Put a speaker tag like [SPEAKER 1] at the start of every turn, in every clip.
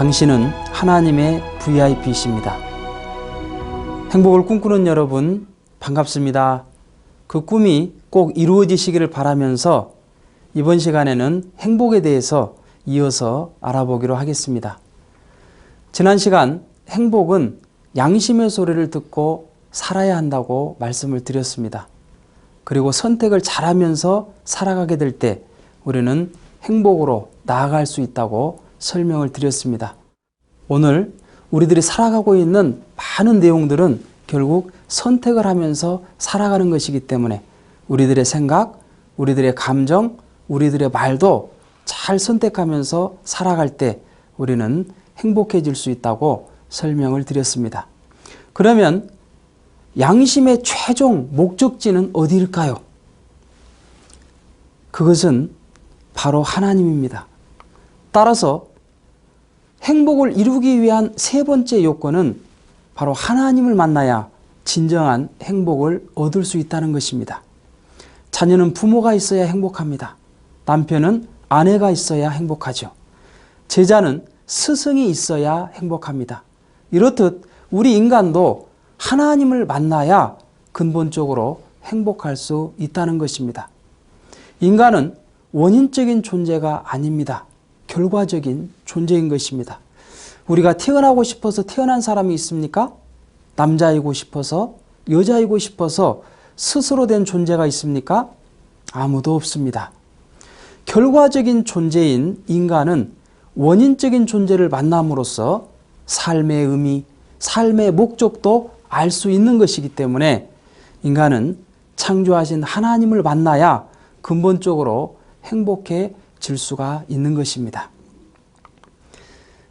[SPEAKER 1] 당신은 하나님의 VIP이십니다. 행복을 꿈꾸는 여러분 반갑습니다. 그 꿈이 꼭 이루어지시기를 바라면서 이번 시간에는 행복에 대해서 이어서 알아보기로 하겠습니다. 지난 시간 행복은 양심의 소리를 듣고 살아야 한다고 말씀을 드렸습니다. 그리고 선택을 잘하면서 살아가게 될 때 우리는 행복으로 나아갈 수 있다고 설명을 드렸습니다. 오늘 우리들이 살아가고 있는 많은 내용들은 결국 선택을 하면서 살아가는 것이기 때문에 우리들의 생각, 우리들의 감정, 우리들의 말도 잘 선택하면서 살아갈 때 우리는 행복해질 수 있다고 설명을 드렸습니다. 그러면 양심의 최종 목적지는 어디일까요? 그것은 바로 하나님입니다. 따라서 행복을 이루기 위한 세 번째 요건은 바로 하나님을 만나야 진정한 행복을 얻을 수 있다는 것입니다. 자녀는 부모가 있어야 행복합니다. 남편은 아내가 있어야 행복하죠. 제자는 스승이 있어야 행복합니다. 이렇듯 우리 인간도 하나님을 만나야 근본적으로 행복할 수 있다는 것입니다. 인간은 원인적인 존재가 아닙니다. 결과적인 존재인 것입니다. 우리가 태어나고 싶어서 태어난 사람이 있습니까? 남자이고 싶어서, 여자이고 싶어서 스스로 된 존재가 있습니까? 아무도 없습니다. 결과적인 존재인 인간은 원인적인 존재를 만남으로써 삶의 의미, 삶의 목적도 알 수 있는 것이기 때문에 인간은 창조하신 하나님을 만나야 근본적으로 행복해질 수가 있는 것입니다.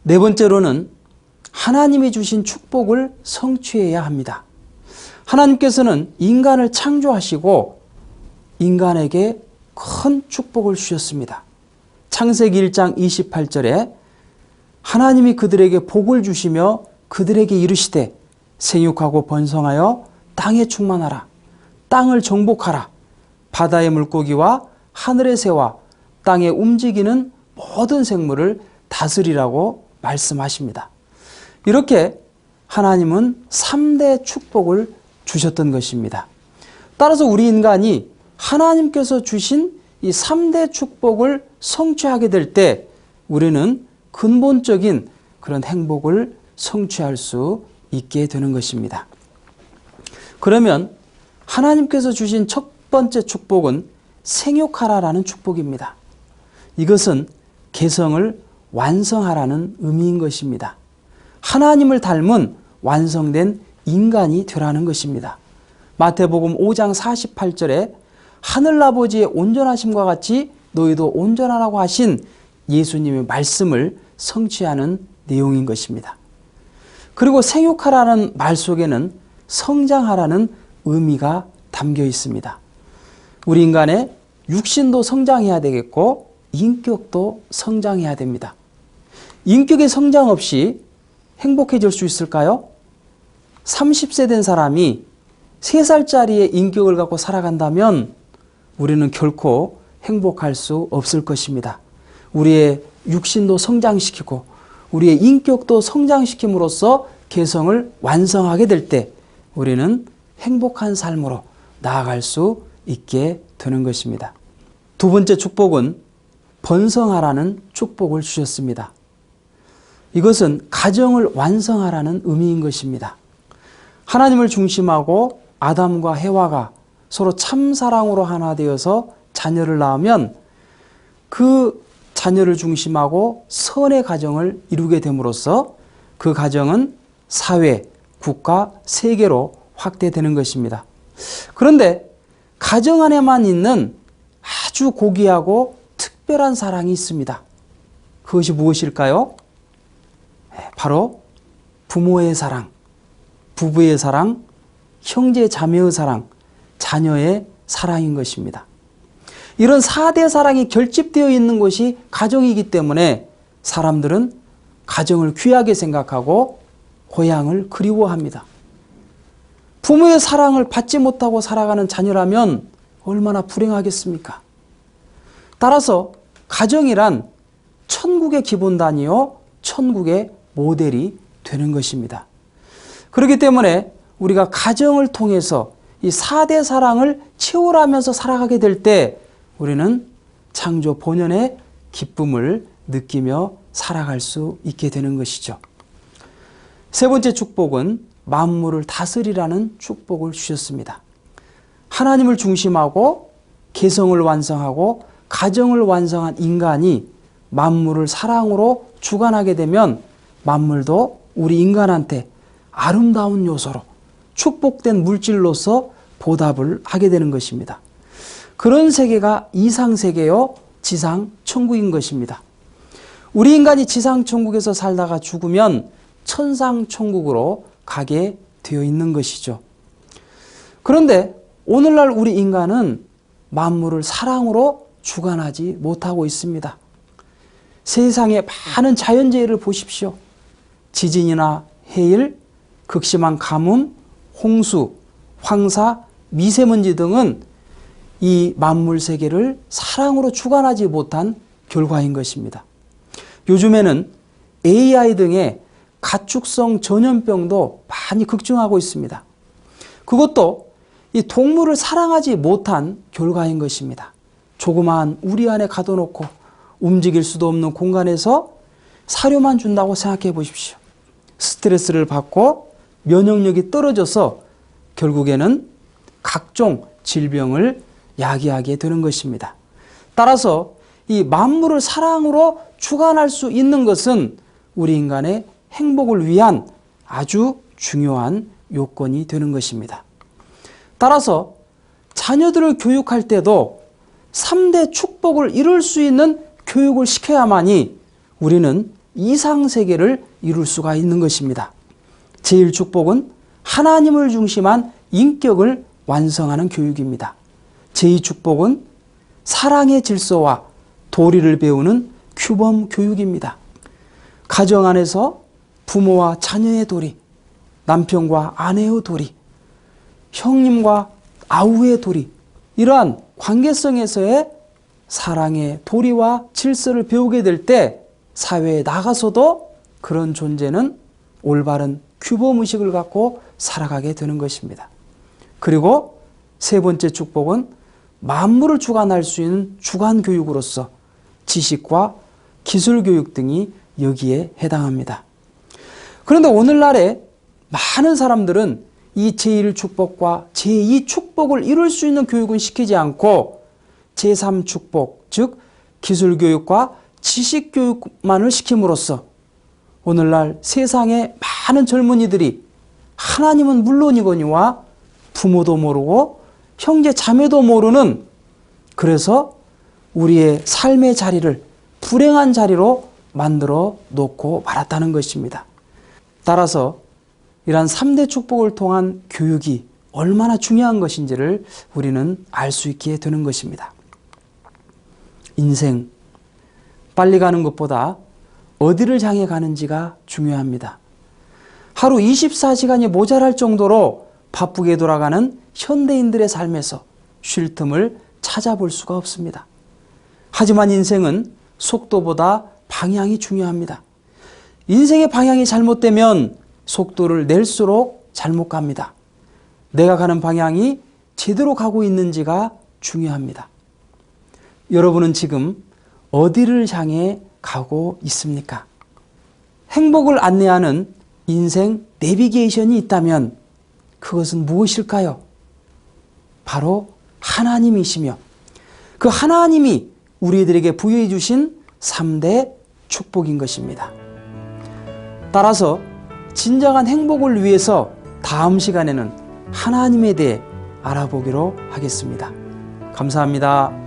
[SPEAKER 1] 네 번째로는 하나님이 주신 축복을 성취해야 합니다. 하나님께서는 인간을 창조하시고 인간에게 큰 축복을 주셨습니다. 창세기 1장 28절에 하나님이 그들에게 복을 주시며 그들에게 이르시되 생육하고 번성하여 땅에 충만하라. 땅을 정복하라. 바다의 물고기와 하늘의 새와 땅에 움직이는 모든 생물을 다스리라고 말씀하십니다. 이렇게 하나님은 3대 축복을 주셨던 것입니다. 따라서 우리 인간이 하나님께서 주신 이 3대 축복을 성취하게 될 때 우리는 근본적인 그런 행복을 성취할 수 있게 되는 것입니다. 그러면 하나님께서 주신 첫 번째 축복은 생육하라라는 축복입니다. 이것은 개성을 완성하라는 의미인 것입니다. 하나님을 닮은 완성된 인간이 되라는 것입니다. 마태복음 5장 48절에 하늘아버지의 온전하심과 같이 너희도 온전하라고 하신 예수님의 말씀을 성취하는 내용인 것입니다. 그리고 생육하라는 말 속에는 성장하라는 의미가 담겨 있습니다. 우리 인간의 육신도 성장해야 되겠고 인격도 성장해야 됩니다. 인격의 성장 없이 행복해질 수 있을까요? 30세 된 사람이 3살짜리의 인격을 갖고 살아간다면 우리는 결코 행복할 수 없을 것입니다. 우리의 육신도 성장시키고 우리의 인격도 성장시킴으로써 개성을 완성하게 될 때 우리는 행복한 삶으로 나아갈 수 있게 되는 것입니다. 두 번째 축복은 번성하라는 축복을 주셨습니다. 이것은 가정을 완성하라는 의미인 것입니다. 하나님을 중심하고 아담과 해와가 서로 참사랑으로 하나 되어서 자녀를 낳으면 그 자녀를 중심하고 선의 가정을 이루게 됨으로써 그 가정은 사회, 국가, 세계로 확대되는 것입니다. 그런데 가정 안에만 있는 아주 고귀하고 특별한 사랑이 있습니다. 그것이 무엇일까요? 바로 부모의 사랑, 부부의 사랑, 형제 자매의 사랑, 자녀의 사랑인 것입니다. 이런 4대 사랑이 결집되어 있는 것이 가정이기 때문에 사람들은 가정을 귀하게 생각하고 고향을 그리워합니다. 부모의 사랑을 받지 못하고 살아가는 자녀라면 얼마나 불행하겠습니까? 따라서 가정이란 천국의 기본단이요 천국의 모델이 되는 것입니다. 그렇기 때문에 우리가 가정을 통해서 이 4대 사랑을 채워가면서 살아가게 될 때 우리는 창조 본연의 기쁨을 느끼며 살아갈 수 있게 되는 것이죠. 세 번째 축복은 만물을 다스리라는 축복을 주셨습니다. 하나님을 중심하고 개성을 완성하고 가정을 완성한 인간이 만물을 사랑으로 주관하게 되면 만물도 우리 인간한테 아름다운 요소로 축복된 물질로서 보답을 하게 되는 것입니다. 그런 세계가 이상세계요 지상천국인 것입니다. 우리 인간이 지상천국에서 살다가 죽으면 천상천국으로 가게 되어 있는 것이죠. 그런데 오늘날 우리 인간은 만물을 사랑으로 주관하지 못하고 있습니다. 세상의 많은 자연재해를 보십시오. 지진이나 해일, 극심한 가뭄, 홍수, 황사, 미세먼지 등은 이 만물 세계를 사랑으로 주관하지 못한 결과인 것입니다. 요즘에는 AI 등의 가축성 전염병도 많이 급증하고 있습니다. 그것도 이 동물을 사랑하지 못한 결과인 것입니다. 조그마한 우리 안에 가둬놓고 움직일 수도 없는 공간에서 사료만 준다고 생각해 보십시오. 스트레스를 받고 면역력이 떨어져서 결국에는 각종 질병을 야기하게 되는 것입니다. 따라서 이 만물을 사랑으로 주관할 수 있는 것은 우리 인간의 행복을 위한 아주 중요한 요건이 되는 것입니다. 따라서 자녀들을 교육할 때도 3대 축복을 이룰 수 있는 교육을 시켜야만이 우리는 이상세계를 이룰 수가 있는 것입니다. 제1축복은 하나님을 중심한 인격을 완성하는 교육입니다. 제2축복은 사랑의 질서와 도리를 배우는 규범 교육입니다. 가정 안에서 부모와 자녀의 도리, 남편과 아내의 도리, 형님과 아우의 도리, 이러한 관계성에서의 사랑의 도리와 질서를 배우게 될 때 사회에 나가서도 그런 존재는 올바른 규범의식을 갖고 살아가게 되는 것입니다. 그리고 세 번째 축복은 만물을 주관할 수 있는 주관교육으로서 지식과 기술교육 등이 여기에 해당합니다. 그런데 오늘날에 많은 사람들은 이 제1축복과 제2축복을 이룰 수 있는 교육은 시키지 않고 제3축복, 즉 기술교육과 지식교육만을 시킴으로써 오늘날 세상의 많은 젊은이들이 하나님은 물론이거니와 부모도 모르고 형제 자매도 모르는, 그래서 우리의 삶의 자리를 불행한 자리로 만들어 놓고 말았다는 것입니다. 따라서 이러한 3대 축복을 통한 교육이 얼마나 중요한 것인지를 우리는 알 수 있게 되는 것입니다. 인생, 빨리 가는 것보다 어디를 향해 가는지가 중요합니다. 하루 24시간이 모자랄 정도로 바쁘게 돌아가는 현대인들의 삶에서 쉴 틈을 찾아볼 수가 없습니다. 하지만 인생은 속도보다 방향이 중요합니다. 인생의 방향이 잘못되면 속도를 낼수록 잘못 갑니다. 내가 가는 방향이 제대로 가고 있는지가 중요합니다. 여러분은 지금 어디를 향해 가고 있습니까? 행복을 안내하는 인생 내비게이션이 있다면 그것은 무엇일까요? 바로 하나님이시며 그 하나님이 우리들에게 부여해 주신 3대 축복인 것입니다. 따라서 진정한 행복을 위해서 다음 시간에는 하나님에 대해 알아보기로 하겠습니다. 감사합니다.